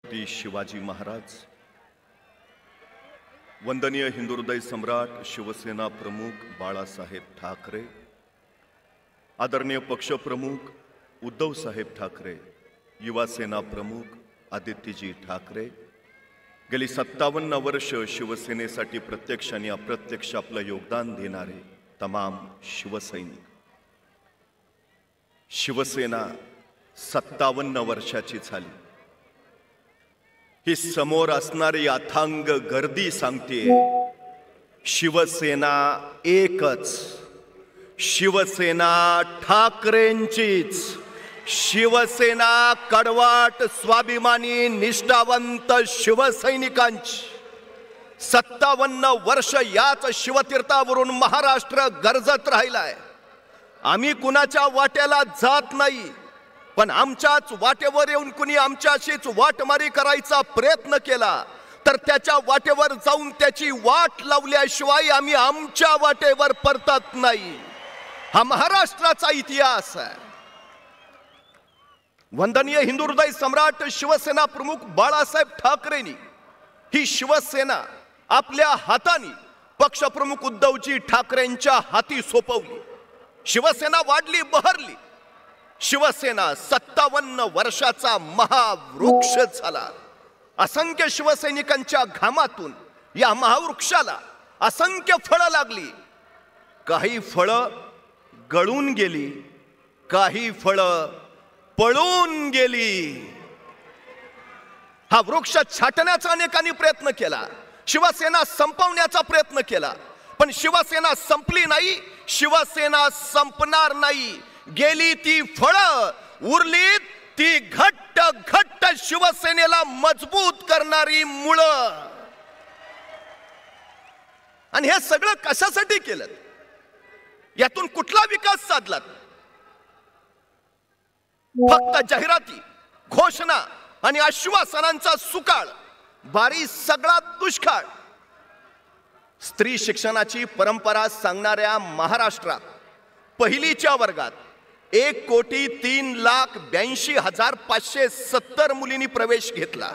छत्रपती शिवाजी महाराज, वंदनीय हिंदुहृदय सम्राट शिवसेना प्रमुख बाळासाहेब ठाकरे, आदरणीय पक्षप्रमुख उद्धव साहेब ठाकरे, युवा सेना प्रमुख आदित्यजी ठाकरे, गेली 57 वर्ष शिवसेनेसाठी प्रत्यक्ष आणि अप्रत्यक्ष आपलं योगदान देणारे तमाम शिवसैनिक, शिवसेना 57 वर्षाची झाली। ही समोर असणारी अथांग गर्दी सांगते शिवसेना एकच, शिवसेना ठाकरेंचीच, शिवसेना कडवाट स्वाभिमानी निष्ठावंत शिवसैनिकांची। 57 वर्ष याच शिवतीर्थावरून महाराष्ट्र गरजत राहिलाय। आम्ही कुणाच्या वाट्याला जात नाही, पण आमच्याच वाटेवर येऊन कुणी आमच्याशीच वाटमारी करायचा प्रयत्न केला तर त्याच्या वाटेवर जाऊन त्याची वाट लावल्याशिवाय आम्ही आमच्या वाटेवर परतत नाही। हा महाराष्ट्राचा इतिहास आहे। वंदनीय हिंदुहृदय सम्राट शिवसेना प्रमुख बाळासाहेब ठाकरेंनी ही शिवसेना आपल्या हाताने पक्षप्रमुख उद्धवजी ठाकरेंच्या हाती सोपवली। शिवसेना वाढली, बहरली। शिवसेना 57 वर्षाचा महावृक्ष झाला। असंख्य शिवसैनिकांच्या घामातून या महावृक्षाला असंख्य फळं लागली। काही फळं गळून गेली, काही फळं पळून गेली। हा वृक्ष छाटण्याचा अनेकांनी प्रयत्न केला, शिवसेना संपवण्याचा प्रयत्न केला, पण शिवसेना संपली नाही, शिवसेना संपणार नाही। गेली ती फळं, उरली ती घट्ट घट्ट शिवसेनेला मजबूत करणारी मुळं। आणि हे सगळं कशासाठी केलं? यातून कुठला विकास साधला? फक्त जाहिराती, घोषणा आणि आश्वासनांचा सुकाळ, बारी सगळा दुष्काळ। स्त्री शिक्षणाची परंपरा सांगणाऱ्या महाराष्ट्रात पहिलीच्या वर्गात 1,03,82,570 मुलींनी प्रवेश घेतला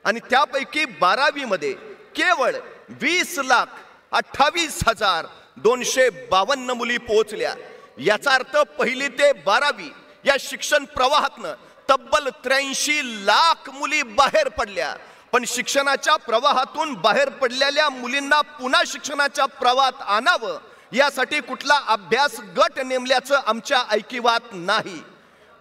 आणि त्यापैकी 12वी मध्ये केवळ 20,28,252 मुली पोहोचल्या। याचा अर्थ पहिली ते 12वी या शिक्षण प्रवाहातनं तब्बल 83 लाख मुली बाहेर पडल्या। पण शिक्षणाच्या प्रवाहातून बाहेर पडलेल्या मुलींना पुन्हा शिक्षणाच्या प्रवाहात आणावं यासाठी कुठला अभ्यास गट नेमल्याचं आमच्या ऐकिवात नाही।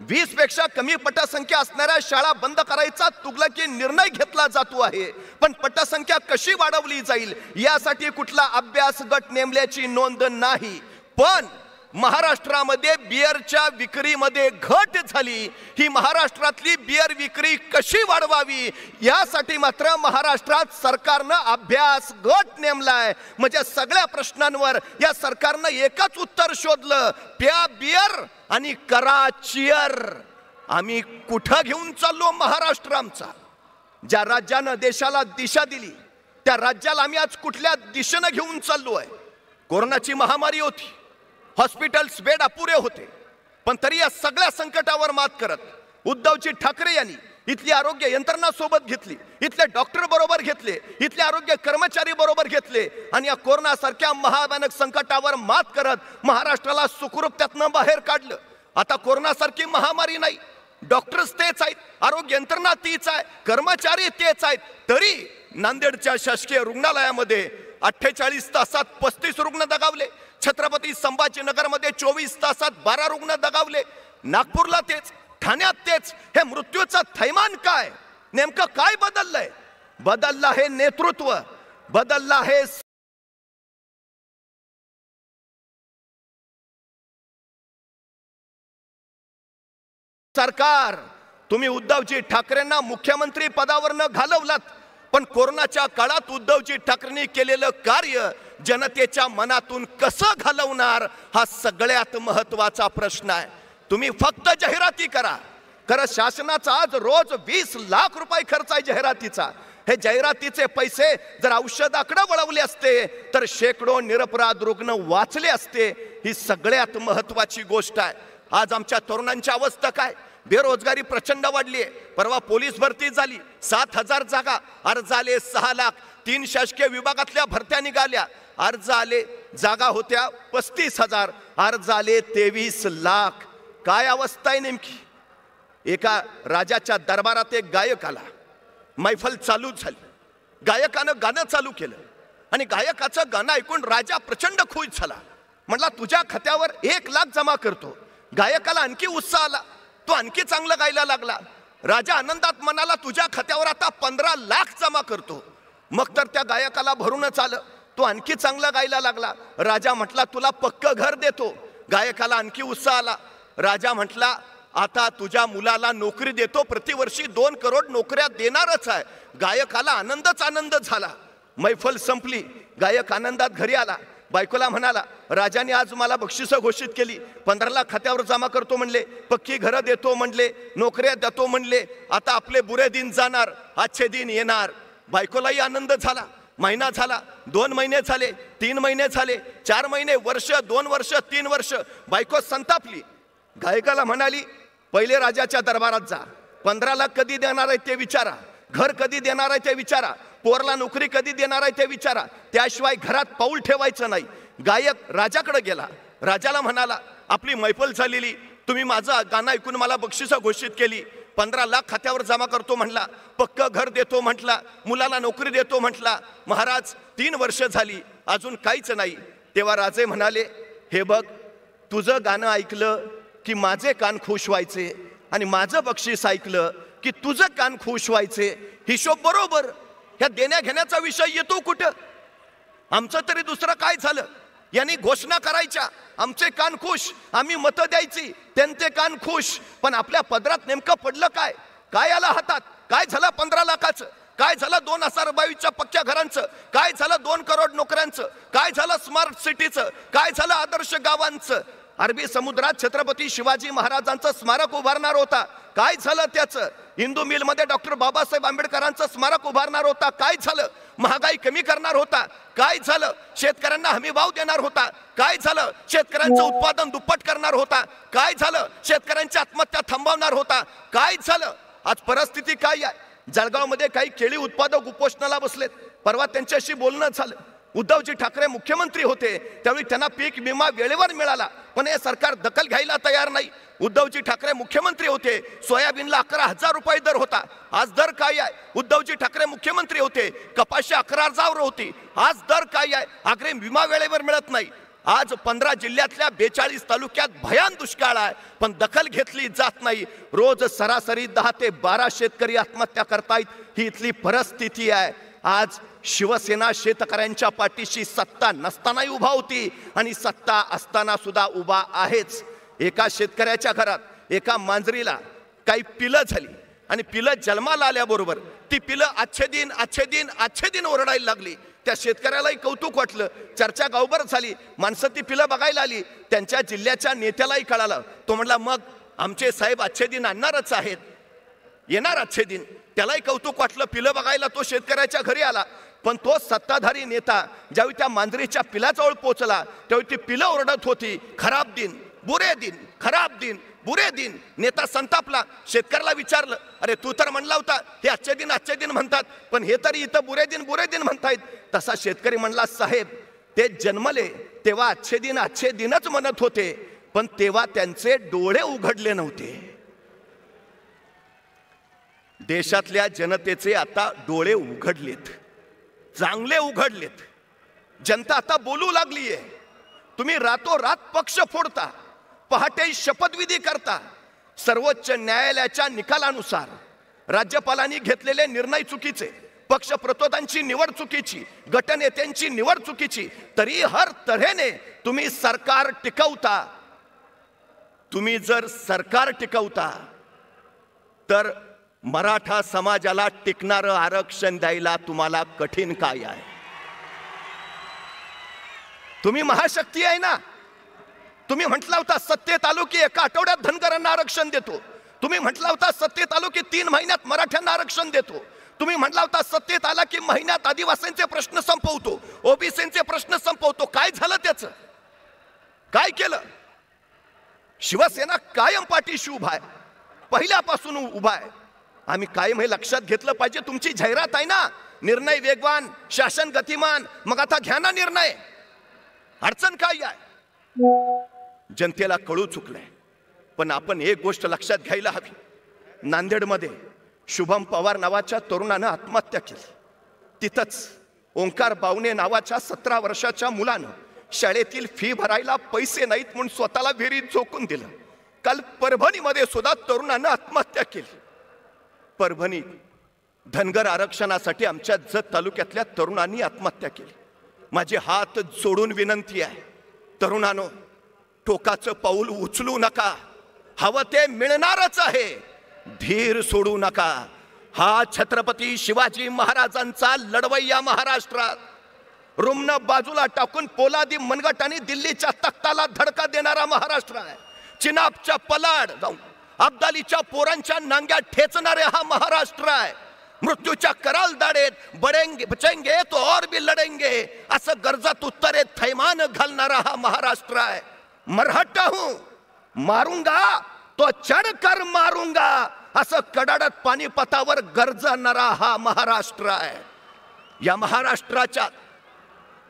20 पेक्षा कमी पटसंख्या असणाऱ्या शाळा बंद करायचा तुगलकी निर्णय घेतला जातो आहे, पण पटसंख्या कशी वाढवली जाईल यासाठी कुठला अभ्यास गट नेमल्याची नोंद नाही। पण महाराष्ट्रामध्ये बिअरच्या विक्रीमध्ये घट झाली। ही महाराष्ट्रातली बिअर विक्री कशी वाढवावी यासाठी मात्र महाराष्ट्रात सरकारनं अभ्यास गट नेमलाय। म्हणजे सगळ्या प्रश्नांवर या सरकारनं एकच उत्तर शोधलं, प्या बिअर आणि करा चिअर। आम्ही कुठं घेऊन चाललो महाराष्ट्र आमचा? ज्या राज्यानं देशाला दिशा दिली त्या राज्याला आम्ही आज कुठल्या दिशेनं घेऊन चाललो आहे? कोरोनाची महामारी होती, हॉस्पिटल्स बेड अपुरे होते, पण तरी या सगळ्या संकटावर मात करत उद्धवजी ठाकरे यांनी इथली आरोग्य यंत्रणा सोबत घेतली, इथले डॉक्टर बरोबर घेतले, इथले आरोग्य कर्मचारी बरोबर घेतले आणि या कोरोना सारख्या महाभयानक संकटावर मात करत महाराष्ट्राला सुखरूपतेतनं बाहेर काढलं। आता कोरोना सारखी महामारी नाही, डॉक्टर्स तेच आहेत, आरोग्य यंत्रणा तीच आहे, कर्मचारी तेच आहेत, तरी नांदेडच्या शासकीय रुग्णालयामध्ये 48 तासात 35 रुग्ण दगावले, छत्रपती संभाजीनगरमध्ये 24 तासात 12 रुग्ण दगावले, नागपूरला तेच, ठाण्यात तेच। हे मृत्यूचं थैमान काय? नेमकं काय बदललंय? बदललं आहे नेतृत्व, बदललं आहे सरकार। तुम्ही उद्धवजी ठाकरेंना मुख्यमंत्री पदावरनं घालवलात, पण कोरोनाच्या काळात उद्धवजी ठाकरेंनी केलेलं कार्य जनतेच्या मनातून कसं घालवणार हा सगळ्यात महत्त्वाचा प्रश्न आहे। तुम्ही फक्त जाहिराती करा, खरं शासनाचा आज रोज 20 लाख रुपये खर्च आहे जाहिरातीचा। हे जाहिरातीचे पैसे जर औषधाकडे वळवले असते तर शेकडो निरपराध रुग्ण वाचले असते। ही सगळ्यात महत्त्वाची गोष्ट आहे। आज आमच्या तरुणांची अवस्था काय? बेरोजगारी प्रचंड वाढली आहे. परवा पोलीस भरती झाली, 7,000 जागा, अर्ज आले 6 लाख. 3 शासकीय विभागातल्या भरत्या निघाल्या, अर्ज आले, जागा होत्या 35,000, अर्ज आले 23 लाख. काय अवस्था आहे नेमकी. एका राजाच्या दरबारात एक गायक आला, मैफल चालू झाली, गायकानं गाणं चालू केलं आणि गायकाचं गाणं ऐकून राजा प्रचंड खुश झाला. म्हटला तुझ्या खात्यावर 1 लाख जमा करतो. गायकाला आणखी उत्साह आला, तो आणखी चांगलं गायला लागला. राजा आनंदात म्हणाला तुझ्या खात्यावर आता 15 लाख जमा करतो. मग तर त्या गायकाला भरूनच आलं, तो आणखी चांगला गायला लागला. राजा म्हटला तुला पक्क घर देतो. गायकाला आणखी उत्साह आला. राजा म्हटला आता तुझ्या मुलाला नोकरी देतो, प्रतिवर्षी 2 करोड नोकऱ्या देणारच आहे. गायकाला आनंदच आनंद झाला. मैफल संपली, गायक आनंदात घरी आला. बायकोला म्हणाला राजाने आज मला बक्षिसं घोषित केली, 15 लाख खात्यावर जमा करतो म्हणले, पक्की घरं देतो म्हणले, नोकऱ्या देतो म्हणले. आता आपले बुरे दिन जाणार, अच्छे दिन येणार. बायकोलाही आनंद झाला. महिना झाला, 2 महिने झाले, 3 महिने झाले, 4 महिने, वर्ष, 2 वर्ष, 3 वर्ष. बायको संतापली. गायकाला म्हणाली पहिले राजाच्या दरबारात जा, 15 लाख कधी देणार आहे ते विचारा, घर कधी देणार आहे ते विचारा, पोरला नोकरी कधी देणार आहे ते विचारा, त्याशिवाय घरात पाऊल ठेवायचं नाही. गायक राजाकडे गेला. राजाला म्हणाला आपली मैफल झालेली, तुम्ही माझं गाणं ऐकून मला बक्षिसं घोषित केली, 15 लाख खात्यावर जमा करतो म्हटला, पक्क घर देतो म्हटला, मुलाला नोकरी देतो म्हटला. महाराज 3 वर्ष झाली अजून काहीच नाही. तेव्हा राजे म्हणाले हे बघ, तुझं गाणं ऐकलं की माझे कान खुश व्हायचे आणि माझं बक्षीस ऐकलं की तुझं कान खुश व्हायचे. हिशोब बरोबर. ह्या देण्या घेण्याचा विषय येतो कुठं. आमचं तरी दुसरं काय झालं. यांनी घोषणा करायच्या, आमचे कान खुश, आम्ही मतं द्यायची, त्यांचे कान खुश. पण आपल्या पदरात नेमकं पडलं काय. काय आलं हातात. काय झालं 15 लाखाचं, काय झालं 2022च्या पक्क्या घरांचं, काय झालं 2 करोड नोकऱ्यांचं, काय झालं स्मार्ट सिटीचं, काय झालं आदर्श गावांचं. अरबी समुद्रात छत्रपती शिवाजी महाराजांचं स्मारक उभारणार होता, काय झालं त्याचं. हिंदू मिलमध्ये डॉक्टर बाबासाहेब आंबेडकरांचं स्मारक उभारणार होता, काय झालं. महागाई कमी करणार होता, काय झालं. शेतकऱ्यांना हमी भाव देणार होता, काय झालं. शेतकऱ्यांचं उत्पादन दुप्पट करणार होता, काय झालं. शेतकऱ्यांच्या आत्महत्या थांबवणार होता, काय झालं. आज परिस्थिती काय आहे. जळगावमध्ये काही केळी उत्पादक उपोषणाला बसलेत. परवा त्यांच्याशी बोलणं झालं. उद्धवजी ठाकरे मुख्यमंत्री होते त्यावेळी त्यांना पीक विमा वेळेवर मिळाला, पण हे सरकार दखल घ्यायला तयार नाही. उद्धवजी ठाकरे मुख्यमंत्री होते, सोयाबीनला 11,000 रुपये दर होता, आज दर काय आहे. उद्धवजी ठाकरे मुख्यमंत्री होते, कपाशी 11,000 होती, आज दर काय आहे. अग्रिम विमा वेळेवर मिळत नाही. आज 15 जिल्ह्यातल्या 42 तालुक्यात भयान दुष्काळ आहे, पण दखल घेतली जात नाही. रोज सरासरी 10 ते 12 शेतकरी आत्महत्या करतायत. ही इथली परिस्थिती आहे. आज शिवसेना शेतकऱ्यांच्या पाठीशी सत्ता नसतानाही उभा होती आणि सत्ता असताना सुद्धा उभा आहेच. एका शेतकऱ्याच्या घरात एका मांजरीला काही पिलं झाली आणि पिलं जन्माला आल्याबरोबर ती पिलं अच्छे दिन अच्छे दिन अच्छे दिन ओरडायला लागली. त्या शेतकऱ्यालाही कौतुक वाटलं, चर्चा गावभर झाली, माणसं ती पिलं बघायला आली. त्यांच्या जिल्ह्याच्या नेत्यालाही कळालं. तो म्हणला मग आमचे साहेब अच्छे दिन आणणारच आहेत, येणार अच्छे दिन. त्यालाही कौतुक वाटलं, पिलं बघायला तो शेतकऱ्याच्या घरी आला. पण तो सत्ताधारी नेता ज्यावेळी त्या मांजरीच्या पिलाजवळ पोहोचला त्यावेळी ती पिलं ओरडत होती, खराब दिन, बुरे दिन, खराब दिन, बुरे दिन. नेता संतापला. शेतकऱ्याला विचारलं अरे तू तर म्हणला होता हे अच्छे दिन म्हणतात, पण हे तरी इथं बुरे दिन म्हणतायत. तसा शेतकरी म्हणला साहेब ते जन्मले तेव्हा अच्छे दिनच म्हणत होते, पण तेव्हा त्यांचे डोळे उघडले नव्हते. देशातल्या जनतेचे आता डोळे उघडलेत, चांगले उघडलेत. जनता आता बोलू लागलीये. तुम्ही रातोरात पक्ष फोडता, पहाटे शपथविधी करता. सर्वोच्च न्यायालयाच्या निकालानुसार राज्यपालांनी घेतलेले निर्णय चुकीचे, पक्ष प्रतोदांची निवड चुकीची, गटनेत्यांची निवड चुकीची, तरी हर तऱ्हेने तुम्ही सरकार टिकवता. तुम्ही जर सरकार टिकवता तर मराठा समाजाला टिकणारं आरक्षण द्यायला तुम्हाला कठीण काय आहे. तुम्ही महाशक्ती आहे ना. तुम्ही म्हटला होता सत्तेत आलो की 1 आठवड्यात धनगरांना आरक्षण देतो. तुम्ही म्हटला होता सत्तेत आलो की 3 महिन्यात मराठ्यांना आरक्षण देतो. तुम्ही म्हटला होता सत्तेत आला की महिन्यात आदिवासींचे प्रश्न संपवतो, ओबीसींचे प्रश्न संपवतो. काय झालं त्याचं. काय केलं. शिवसेना कायम पाठीशी उभा आहे. पहिल्यापासून उभा आहे. आम्ही कायम हे लक्षात घेतलं पाहिजे. तुमची जाहिरात आहे ना, निर्णय वेगवान, शासन गतिमान. मग आता घ्या ना निर्णय. अडचण काय आहे? जनतेला कळू चुकलंय. पण आपण एक गोष्ट लक्षात घ्यायला हवी. नांदेडमध्ये शुभम पवार नावाच्या तरुणानं आत्महत्या केली. तिथंच ओंकार बावणे नावाच्या 17 वर्षाच्या मुलानं शाळेतील फी भरायला पैसे नाहीत म्हणून स्वतःला विहिरीत झोकून दिलं. काल परभणीमध्ये सुद्धा तरुणानं आत्महत्या केली. परभणी धनगर आरक्षणासाठी आमच्या जत तालुक्यातल्या तरुणांनी आत्महत्या केली. माझे हात जोडून विनंती आहे, तरुणांनो, टोकाचं पाऊल उचलू नका. हवं ते मिळणारच आहे. धीर सोडू नका. हा छत्रपती शिवाजी महाराजांचा लढवय्या महाराष्ट्रात रुमन बाजूला टाकून पोलादी मनगट आणि दिल्लीच्या तख्ताला धडका देणारा महाराष्ट्र आहे. चिनाबच्या पलाड जाऊन अब्दालीच्या पोरांच्या नांग्यात ठेचणारे हा महाराष्ट्र आहे. मृत्यूच्या कराल दाडेत बडेंगे बचेंगे तो और भी लढेंगे असं गरजत उत्तरे थैमान घालणारा हा महाराष्ट्र आहे. मरहट्टा हूं, मारूंगा तो चढकर मारूंगा असं कडाडत पानिपतावर गरजणारा हा महाराष्ट्र आहे. या महाराष्ट्राच्या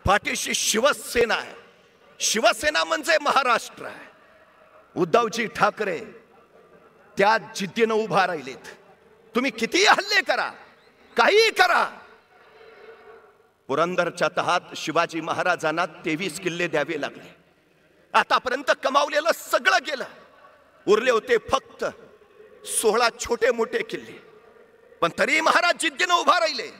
पाठीशी शिवसेना आहे. शिवसेना म्हणजे महाराष्ट्र आहे. उद्धवजी ठाकरे त्या जिद्दीनं उभा राहिलेत. तुम्ही किती हल्ले करा, काही करा, पुरंदरच्या तहात शिवाजी महाराजांना 23 किल्ले द्यावे लागले. आतापर्यंत कमावलेलं सगळं गेलं. उरले होते फक्त 16 छोटे मोठे किल्ले. पण तरी महाराज जिद्दीनं उभा राहिले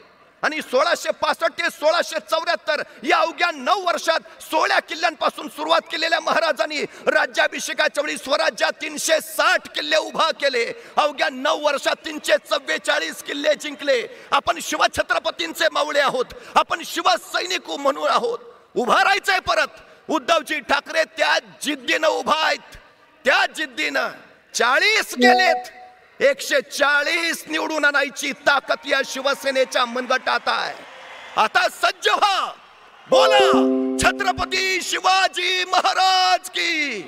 आणि 1665 ते 1674 या अवघ्या 9 वर्षात 16 किल्ल्यांपासून सुरुवात केलेल्या महाराजांनी राज्याभिषेकाच्या वेळी स्वराज्यात 360 किल्ले उभा केले. अवघ्या 9 वर्षात 344 किल्ले जिंकले. आपण शिवछत्रपतींचे मावळे आहोत. आपण शिवसैनिक म्हणून आहोत. उभा राहायचंय परत. उद्धवजी ठाकरे त्या जिद्दीनं उभा आहेत. त्या जिद्दीनं 40 केलेत. 140 निवडून आणायची ताकद या शिवसेनेच्या मनगटात आहे. आता सज्ज व्हा. बोला, छत्रपती शिवाजी महाराज की.